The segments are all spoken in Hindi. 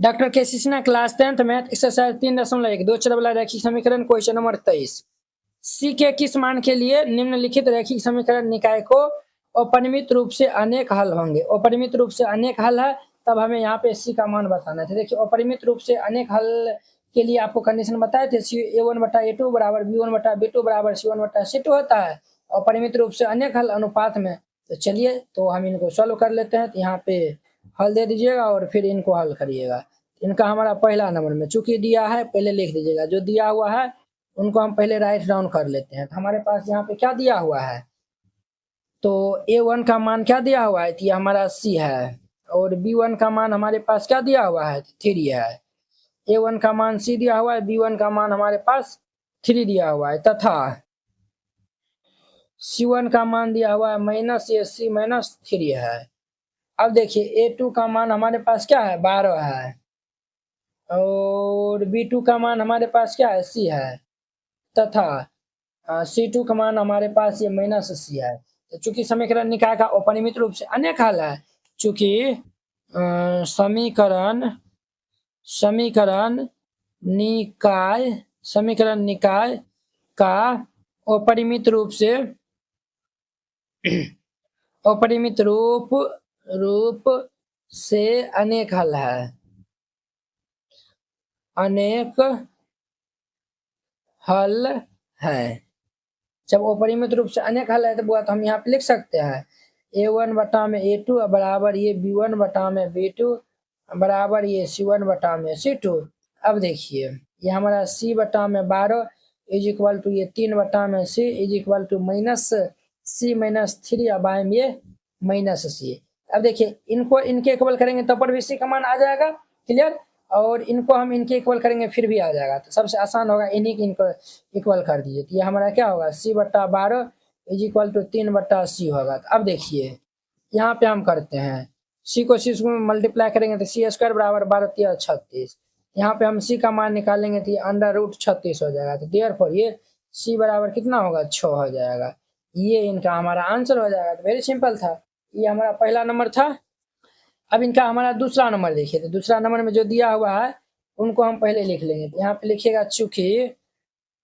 डॉक्टर के Sinha class 10th math exercise 3.1 दो चर वाला रैखिक समीकरण क्वेश्चन नंबर 23। सी के किस मान के लिए निम्नलिखित रैखिक समीकरण निकाय को अपरिमित रूप से अनेक हल होंगे। अपरिमित रूप से अनेक हल है, तब हमें यहाँ पे सी का मान बताना है। देखिए अपरिमित रूप से अनेक हल के लिए आपको कंडीशन बताए थे, A1/A2 बराबर B1/B2 बराबर C1/C2 होता है अपरिमित रूप से अनेक हल अनुपात में। तो चलिए तो हम इनको सॉल्व कर लेते हैं। तो यहाँ पे हल दे दीजिएगा और फिर इनको हल करिएगा। इनका हमारा पहला नंबर में चूंकि दिया है पहले लिख दीजिएगा, जो दिया हुआ है उनको हम पहले राइट डाउन कर लेते हैं। तो हमारे पास यहाँ पे क्या दिया हुआ है, तो A1 का मान क्या दिया हुआ है, ये हमारा C है, और B1 का मान हमारे पास क्या दिया हुआ है, 3 है। A1 का मान C दिया हुआ है, B1 का मान हमारे पास 3 दिया हुआ है, तथा C1 का मान दिया हुआ है -AC-3 है। अब देखिए A2 का मान हमारे पास क्या है, 12 है, और B2 का मान हमारे पास क्या है, C है, तथा C2 का मान हमारे पास ये -C है। तो चूंकि समीकरण निकाय का अपरिमित रूप से अनेक हल है, चूंकि समीकरण निकाय का अपरिमित रूप से अनेक हल है, अनेक हल है। जब अपरिमित रूप से अनेक हल है तो वो तो हम यहाँ पे लिख सकते हैं A1/A2 बराबर ये B1/B2 बराबर ये C1/C2। अब देखिए ये हमारा C/12 इज इक्वल टू ये 3/C is equal to -C-3 अब आएंगे ये -C। अब देखिए इनको इनके इक्वल करेंगे तब पर भी C का मान आ जाएगा, क्लियर, और इनको हम इनके इक्वल करेंगे फिर भी आ जाएगा। तो सबसे आसान होगा इन्हीं की इनको इक्वल कर दीजिए। तो ये हमारा क्या होगा, C/12 is equal to 3/C होगा। तो अब देखिए यहाँ पे हम करते हैं C को C में मल्टीप्लाई करेंगे तो C² बराबर 12 × 36। यहाँ पे हम C का मान निकालेंगे तो ये √36 हो जाएगा। तो देयरफॉर ये C बराबर कितना होगा, 6 हो जाएगा। ये इनका हमारा आंसर हो जाएगा। तो वेरी सिंपल था, ये हमारा पहला नंबर था। अब इनका हमारा दूसरा नंबर देखिए। तो दूसरा नंबर में जो दिया हुआ है उनको हम पहले लिख लेंगे। तो यहाँ पे लिखिएगा चूंकि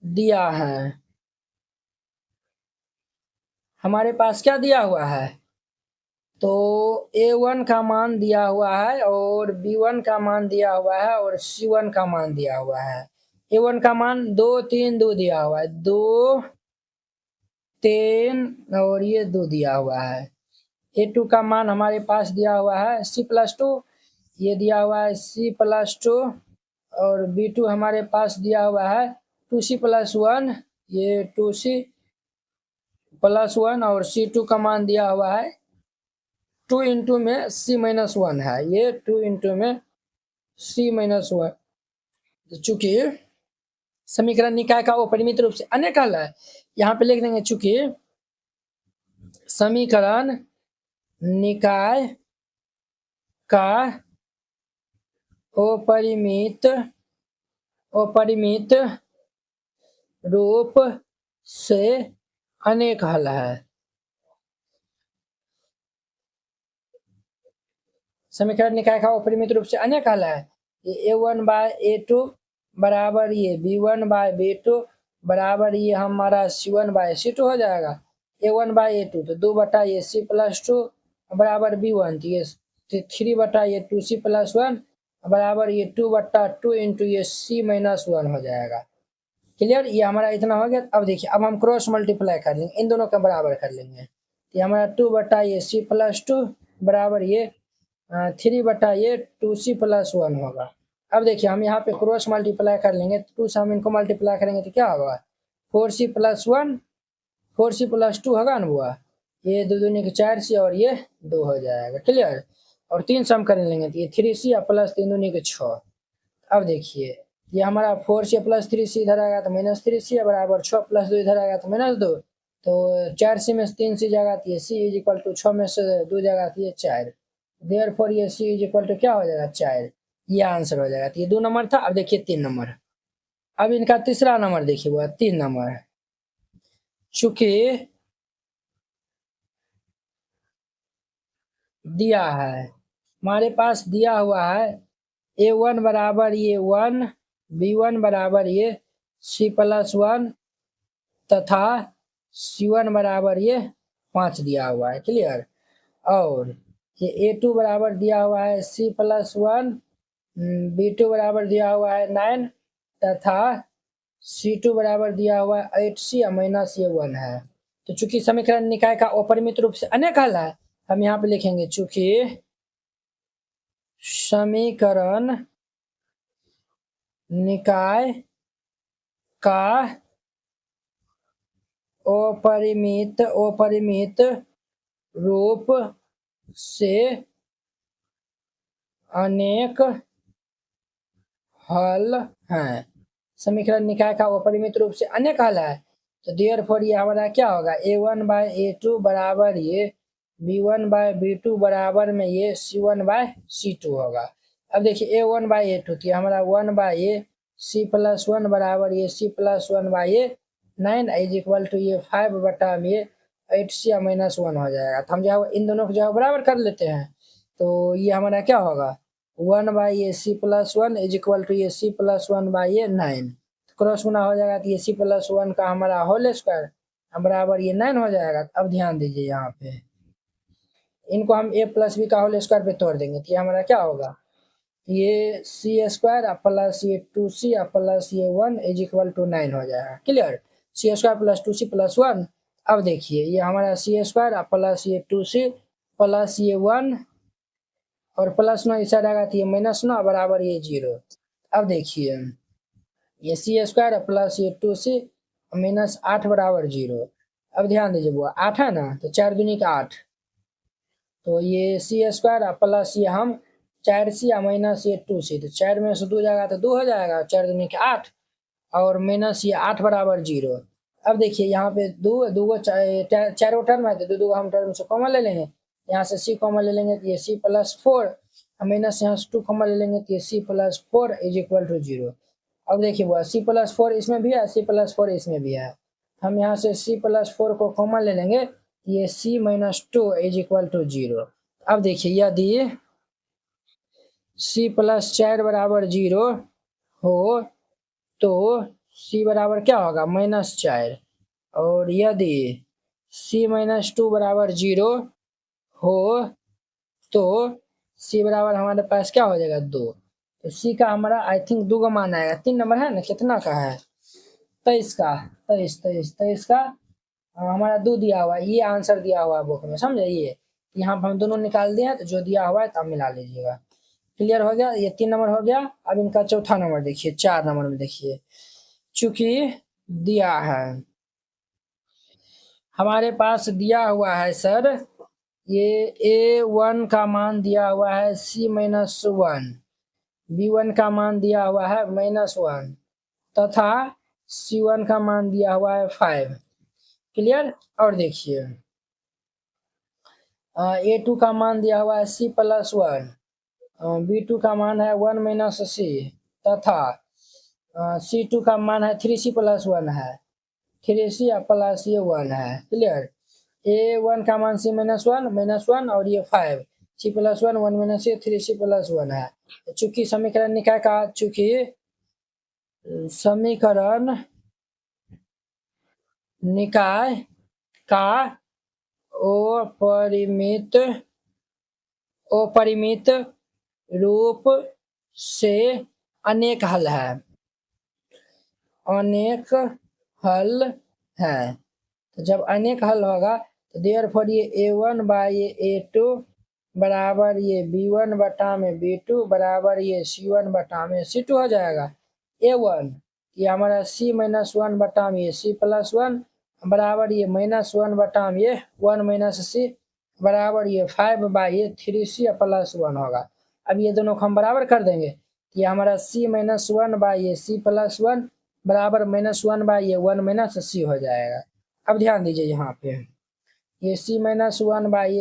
दिया है, हमारे पास क्या दिया हुआ है, तो A1 का मान दिया हुआ है और B1 का मान दिया हुआ है और C1 का मान दिया हुआ है। A1 का मान 2 3 2 दिया हुआ है, 2 3 और ये 2 दिया हुआ है। A2 का मान हमारे पास दिया हुआ है C+2, ये दिया हुआ है C+2, और B2 हमारे पास दिया हुआ है 2C+1, ये 2C+1, और C2 का मान दिया हुआ है 2 इंटू में C-1 है, ये 2 इंटू में C-1। चूंकि समीकरण निकाय का अपरिमित रूप से अनेक हल है, यहाँ पे लिख देंगे चूंकि समीकरण निकाय का अपरिमित रूप से अनेक हल है। समीकरण निकाय का अपरिमित रूप से अनेक हल है। ये A1/A2 बराबर ये B1/B2 बराबर ये हमारा C1/C2 हो जाएगा। A1/A2 तो 2 ये C+2 बराबर B1, तो ये 3 ये 2C+1 बराबर ये 2 इंटू ये C-1 हो जाएगा। क्लियर, ये हमारा इतना हो गया। अब देखिए अब हम क्रॉस मल्टीप्लाई कर लेंगे, इन दोनों का बराबर कर लेंगे। ये हमारा 2 ये C+2 बराबर ये 3 ये 2C+1 होगा। अब देखिए हम यहाँ पे क्रॉस मल्टीप्लाई कर लेंगे, 2 से हम इनको मल्टीप्लाई करेंगे तो क्या होगा, 4C+1 4C+2 होगा ना बुआ, ये 2 दूनी के 4C और ये 2 हो जाएगा, क्लियर। और 3 से हम कर लेंगे तो ये 3C प्लस 3 दूनी के 6। अब देखिए ये हमारा 4C प्लस 3C इधर आएगा तो -3C बराबर 6 प्लस 2 इधर आएगा तो -2, तो 4C में 3C जाएगा तो ये C इज इक्वल टू 6 में से 2 जाएगा तो ये 4, देयरफॉर ये C इज इक्वल टू क्या हो जाएगा, 4। ये आंसर हो जाएगा। तो ये 2 नंबर था। अब देखिए 3 नंबर, अब इनका तीसरा नंबर देखिए वो 3 नंबर, चूंकि दिया है, हमारे पास दिया हुआ है A1 बराबर ये 1, B1 बराबर ये C+1 तथा C1 बराबर ये 5 दिया हुआ है। क्लियर। और ये A2 बराबर दिया हुआ है C+1, B2 बराबर दिया हुआ है 9 तथा C2 बराबर दिया हुआ है 8C माइनस ये 1 है। तो चूंकि समीकरण निकाय का अपरिमित रूप से अनेक हल है, हम यहाँ पे लिखेंगे चूंकि समीकरण निकाय का अपरिमित रूप से अनेक हल हैं। समीकरण निकाय का अपरिमित रूप से अनेक हल है, तो देयरफॉर ये हमारा क्या होगा, A1/A2 बराबर ये B1/B2 बराबर में ये C1/C2 होगा। अब देखिए A1/A2 तो हमारा 1/A C+1 बराबर ये C+1/9 इज इक्वल टू ये 5 बटा ये 8C माइनस 1 हो जाएगा। तो हम जो इन दोनों को जो बराबर कर लेते हैं, तो ये हमारा क्या होगा 1/ये C+1 इज इक्वल टू ये C+1/9 क्रॉस गुना हो जाएगा, तो ये C+1 का हमारा होल स्क्वायर बराबर ये 9 हो जाएगा। अब ध्यान दीजिए यहाँ पे इनको हम A+B का होल स्क्वायर पे तोड़ देंगे, तो ये हमारा क्या होगा, ये C² प्लस ये 2C प्लस ये 1 इज इक्वल टू 9 हो जाएगा। Clear. C² plus 2C plus 1। अब देखिए ये हमारा C² प्लस ये 2C प्लस ये 1 और प्लस 9 इस साइड आएगा तो ये माइनस 9 बराबर ये 0। अब देखिए ये C² प्लस ये 2C माइनस 8 बराबर 0। अब ध्यान दीजिए वो 8 है ना, तो 4 दूनी का 8, तो ये C² प्लस ये हम 4C माइनस ये 2C, तो 4 में से 2 जाएगा तो 2 हो जाएगा, 4 दूनी के 8 और माइनस ये 8 बराबर 0। अब देखिए यहाँ पे दो चारों टर्म है, तो दो हम टर्म से कॉमन ले लेंगे, यहाँ से C कॉमन ले लेंगे तो ये C+4 माइनस यहाँ से 2 कॉमन ले लेंगे तो ये C+4 इज इक्वल टू 0। अब देखिए वो C+4 इसमें भी है, C+4 इसमें भी है, हम यहाँ से C+4 को कॉमन ले लेंगे, ये C-2 इज इक्वल टू 0। अब देखिए यदि C+4 बराबर 0 हो तो C बराबर क्या होगा -4, और यदि C-2 बराबर 0 हो तो C बराबर हमारे पास क्या हो जाएगा 2। तो C का हमारा आई थिंक 2 का मान आएगा, 3 नंबर है ना, कितना का है 23 का, 23 का हमारा 2 दिया हुआ है, ये आंसर दिया हुआ है बुक में, समझे। ये यहाँ पर हम दोनों निकाल दिए, तो जो दिया हुआ है तब मिला लीजिएगा। क्लियर हो गया, ये 3 नंबर हो गया। अब इनका चौथा नंबर देखिए, 4 नंबर में देखिए, चूंकि दिया है हमारे पास दिया हुआ है सर, ये A1 का मान दिया हुआ है C-1, B1 का मान दिया हुआ है -1 तथा C1 का मान दिया हुआ है 5। क्लियर। और देखिए A2 का मान दिया हुआ है C+1, B2 का मान है 1 - C तथा C2 का मान है 3C+1 है, 3C प्लस ये 1 है। क्लियर। A1 का मान C-1 और ये 5 C+1 1 - C 3C+1 है। चूंकि समीकरण निकाय का समीकरण निकाय का अपरिमित रूप से अनेक हल है, अनेक हल है। तो जब अनेक हल होगा तो देयरफॉर ये A1/A2 बराबर ये B1 बटा में B2 बराबर ये C1 बटा में C2 हो जाएगा। A1 ये हमारा C-1 बटा में ये C+1 बराबर ये -1 बटा में ये 1 - C बराबर ये 5/3C+1 होगा। अब ये दोनों को हम बराबर कर देंगे, ये हमारा C-1 C+1 बराबर -1 C हो जाएगा। अब ध्यान दीजिए यहाँ पे ये C-1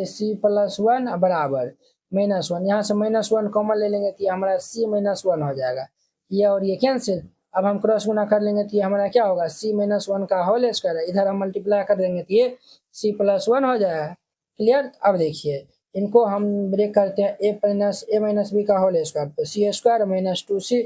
C+1 बराबर -1, यहाँ से -1 कॉमन ले लेंगे तो ये हमारा C-1 हो जाएगा, ये और ये कैंसिल। अब हम क्रॉस गुना कर लेंगे तो ये हमारा क्या होगा C-1 का होल स्क्वायर, इधर हम मल्टीप्लाई कर देंगे तो ये C+1 हो जाएगा। क्लियर। अब देखिए इनको हम ब्रेक करते हैं a माइनस बी का होल स्क्वायर, तो सी स्क्वायर माइनस 2c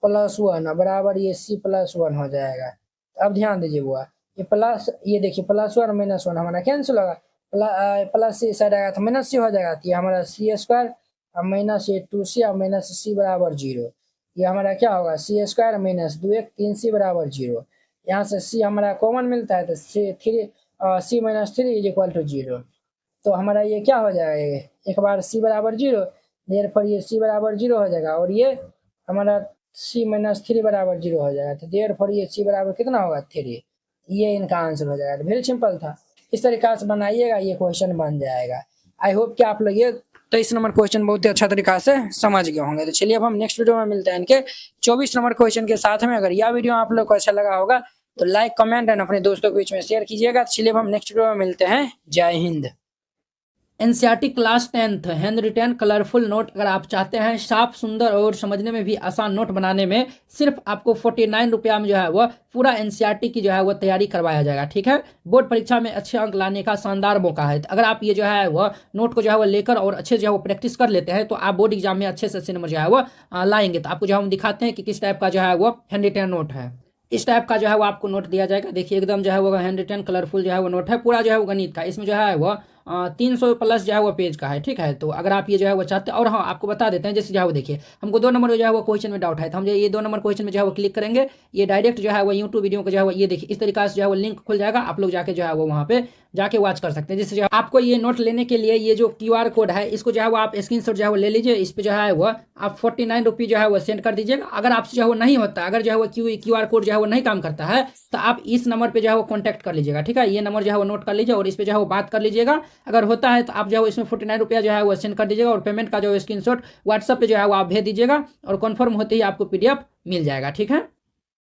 प्लस 1 बराबर ये c प्लस 1 हो जाएगा। अब ध्यान दीजिए बुआ, ये प्लस, ये देखिए प्लस 1 माइनस 1 हमारा कैंसिल होगा, प्लस सी साइड आएगा तो माइनस सी हो जाएगा, तो ये हमारा सी स्क्वायर और माइनस ये 2c और माइनस सी बराबर 0। ये हमारा क्या होगा, सी स्क्वायर माइनस 2 1 3c बराबर 0। यहाँ से c हमारा कॉमन मिलता है तो c minus 3 is equal to 0। तो हमारा ये क्या हो जाएगा, एक बार c बराबर 0, देर पर ये c बराबर 0 हो जाएगा और ये हमारा c माइनस 3 बराबर 0 हो जाएगा, तो देर पर ये c बराबर कितना होगा 3। ये इनका आंसर हो जाएगा। वेरी सिंपल था, इस तरीका से बनाइएगा, ये क्वेश्चन बन जाएगा। आई होप कि आप लोग ये 23 नंबर क्वेश्चन बहुत ही अच्छा तरीका से समझ गए होंगे। तो चलिए अब हम नेक्स्ट वीडियो में मिलते हैं इनके 24 नंबर क्वेश्चन के साथ में। अगर यह वीडियो आप लोग को अच्छा लगा होगा तो लाइक कमेंट एंड अपने दोस्तों के बीच में शेयर कीजिएगा। चलिए अब हम नेक्स्ट वीडियो में मिलते हैं। जय Hind. NCERT class 10th hand retain colourful note अगर आप चाहते हैं साफ सुंदर और समझने में भी आसान नोट बनाने में, सिर्फ आपको 49 रुपया में जो है वह पूरा एनसीईआरटी की जो है वह तैयारी करवाया जाएगा। ठीक है, बोर्ड परीक्षा में अच्छे अंक लाने का शानदार मौका है। अगर आप ये जो है वह नोट को जो है वह लेकर और अच्छे जो है वो प्रैक्टिस कर लेते हैं तो आप बोर्ड एग्जाम में अच्छे से अच्छे नंबर जो है वह लाएंगे। तो आपको जो है हम दिखाते हैं कि किस टाइप का जो है वो हैंड रिटेन नोट है। इस टाइप का जो है वो आपको नोट दिया जाएगा। देखिए एकदम जो है वो हैंड रिटेन कलरफुल जो है वो नोट है, पूरा जो है वो गणित का। इसमें जो है वो 300 प्लस जो है वो पेज का है। ठीक है, तो अगर आप ये जो है वो चाहते हैं, और हाँ आपको बता देते हैं जैसे जो है वो देखिए हमको 2 नंबर जो है वो क्वेश्चन में डाउट है तो हम जो ये 2 नंबर क्वेश्चन में जो है वो क्लिक करेंगे, ये डायरेक्ट जो है वो यूट्यूब वीडियो को जो है वो ये देखिए इस तरीका से जो है वो लिंक खुल जाएगा। आप लोग जाके जो है वो वहाँ पे जाके वॉच कर सकते हैं। जैसे जो आपको ये नोट लेने के लिए ये जो QR कोड है इसको जो है वो आप स्क्रीनशॉट जो है वो ले लीजिए। इस पे जो है वो आप 49 रुपये जो है वो सेंड कर दीजिएगा। अगर आपसे जो है वो नहीं होता, अगर जो है वो QR कोड जो है वो नहीं काम करता है तो आप इस नंबर पे जो है वो कॉन्टैक्ट कर लीजिएगा। ठीक है, ये नंबर जो है वो नोट कर लीजिए और इस पे जो है वो बात कर लीजिएगा। अगर होता है तो आप जो है इसमें 49 रुपया जो है वो सेंड कर दीजिएगा और पेमेंट का जो स्क्रीनशॉट व्हाट्सएप पे जो है वो आप भेज दीजिएगा और कन्फर्म होते ही आपको PDF मिल जाएगा। ठीक है।